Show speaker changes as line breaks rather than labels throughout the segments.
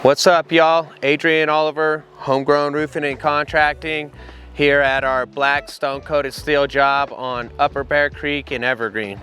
What's up, y'all? Adrian Oliver, Homegrown Roofing and Contracting, here at our black stone-coated steel job on Upper Bear Creek in Evergreen.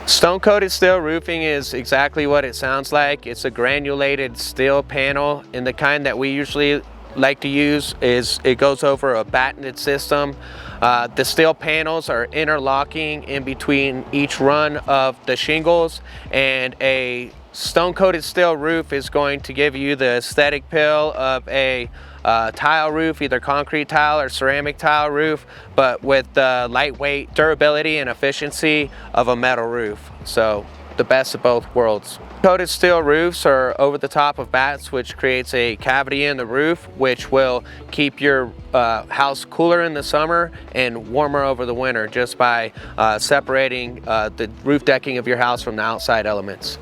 Stone-coated steel roofing is exactly what it sounds like. It's a granulated steel panel, and the kind that we usually like to use is it goes over a battened system. The steel panels are interlocking in between each run of the shingles, and a stone-coated steel roof is going to give you the aesthetic feel of a tile roof, either concrete tile or ceramic tile roof, but with the lightweight durability and efficiency of a metal roof. So the best of both worlds. Coated steel roofs are over the top of bats, which creates a cavity in the roof, which will keep your house cooler in the summer and warmer over the winter, just by separating the roof decking of your house from the outside elements.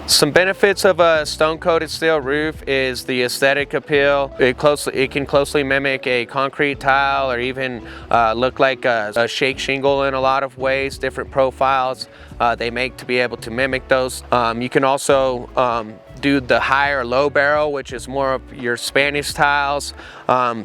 Some benefits of a stone-coated steel roof is the aesthetic appeal. It can closely mimic a concrete tile, or even look like a shake shingle in a lot of ways. Different profiles they make to be able to mimic those. You can also do the high or low barrel, which is more of your Spanish tiles,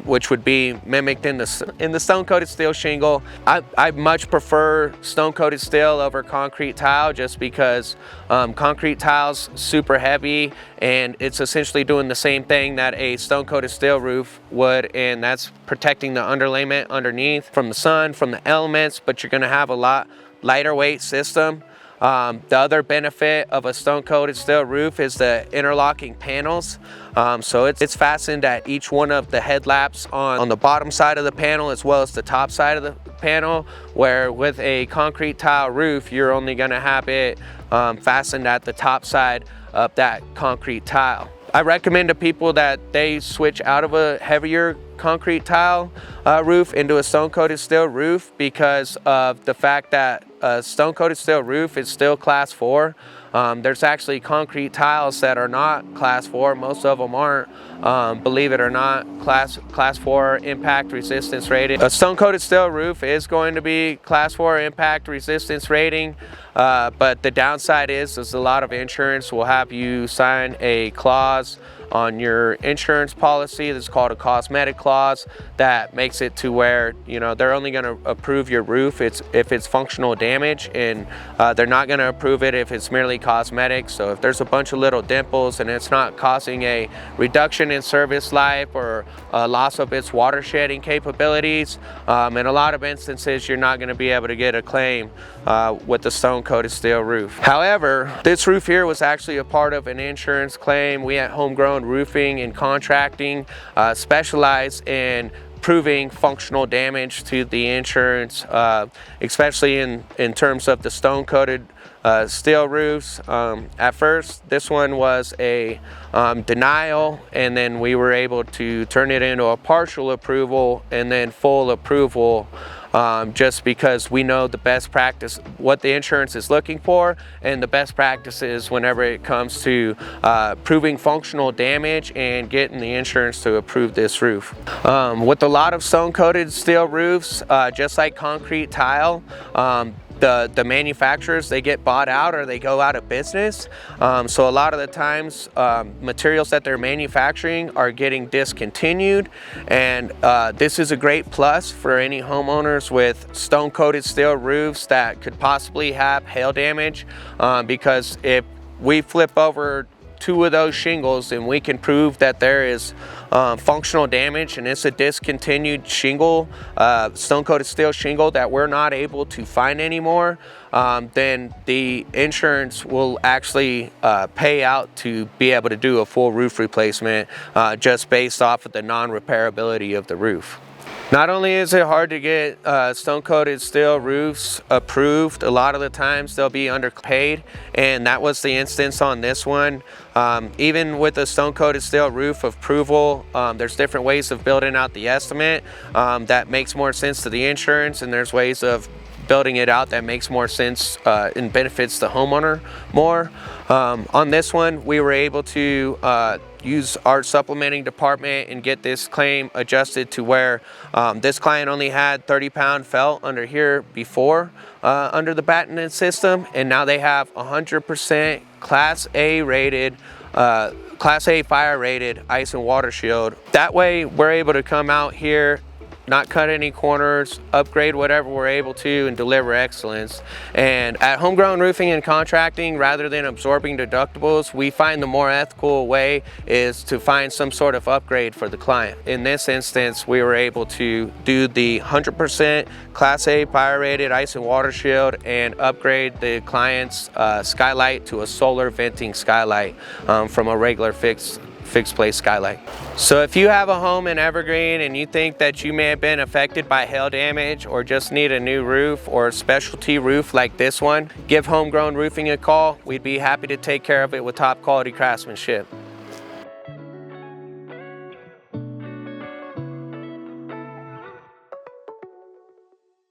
which would be mimicked in the stone-coated steel shingle. I much prefer stone-coated steel over concrete tile, just because concrete tile's super heavy, and it's essentially doing the same thing that a stone-coated steel roof would, and that's protecting the underlayment underneath from the sun, from the elements, but you're gonna have a lot lighter weight system. The other benefit of a stone-coated steel roof is the interlocking panels. So it's fastened at each one of the headlaps on the bottom side of the panel, as well as the top side of the panel, where with a concrete tile roof, you're only gonna have it fastened at the top side of that concrete tile. I recommend to people that they switch out of a heavier concrete tile roof into a stone-coated steel roof, because of the fact that a stone-coated steel roof is still class 4. There's actually concrete tiles that are not class 4. Most of them aren't, believe it or not, class 4 impact resistance rated. A stone-coated steel roof is going to be class 4 impact resistance rating, but the downside is a lot of insurance will have you sign a clause on your insurance policy that's called a cosmetic clause, that makes it to where, you know, they're only going to approve your roof if it's functional damage, and they're not going to approve it if it's merely cosmetic. So if there's a bunch of little dimples and it's not causing a reduction in service life or a loss of its water shedding capabilities, in a lot of instances you're not going to be able to get a claim with the stone-coated steel roof. However, this roof here was actually a part of an insurance claim. We at Homegrown Roofing and Contracting specialize in proving functional damage to the insurance, especially in terms of the stone-coated steel roofs. At first, this one was a denial, and then we were able to turn it into a partial approval and then full approval, just because we know the best practice, what the insurance is looking for, and the best practices whenever it comes to proving functional damage and getting the insurance to approve this roof. With a lot of stone-coated steel roofs, just like concrete tile, the manufacturers, they get bought out or they go out of business. So a lot of the times materials that they're manufacturing are getting discontinued, and this is a great plus for any homeowners with stone-coated steel roofs that could possibly have hail damage, because if we flip over 2 of those shingles and we can prove that there is functional damage and it's a discontinued shingle, stone-coated steel shingle that we're not able to find anymore, then the insurance will actually pay out to be able to do a full roof replacement, just based off of the non-repairability of the roof. Not only is it hard to get stone-coated steel roofs approved, a lot of the times they'll be underpaid, and that was the instance on this one. Even with a stone-coated steel roof approval, there's different ways of building out the estimate that makes more sense to the insurance, and there's ways of building it out that makes more sense and benefits the homeowner more. On this one, we were able to use our supplementing department and get this claim adjusted to where this client only had 30-pound felt under here before under the battened system, and now they have 100% Class A rated Class A fire rated ice and water shield. That way we're able to come out here, not cut any corners, upgrade whatever we're able to, and deliver excellence. And at Homegrown Roofing and Contracting, rather than absorbing deductibles, we find the more ethical way is to find some sort of upgrade for the client. In this instance, we were able to do the 100% Class A fire rated ice and water shield and upgrade the client's skylight to a solar venting skylight from a regular fixed place skylight. So if you have a home in Evergreen and you think that you may have been affected by hail damage or just need a new roof or a specialty roof like this one, give Homegrown Roofing a call. We'd be happy to take care of it with top quality craftsmanship.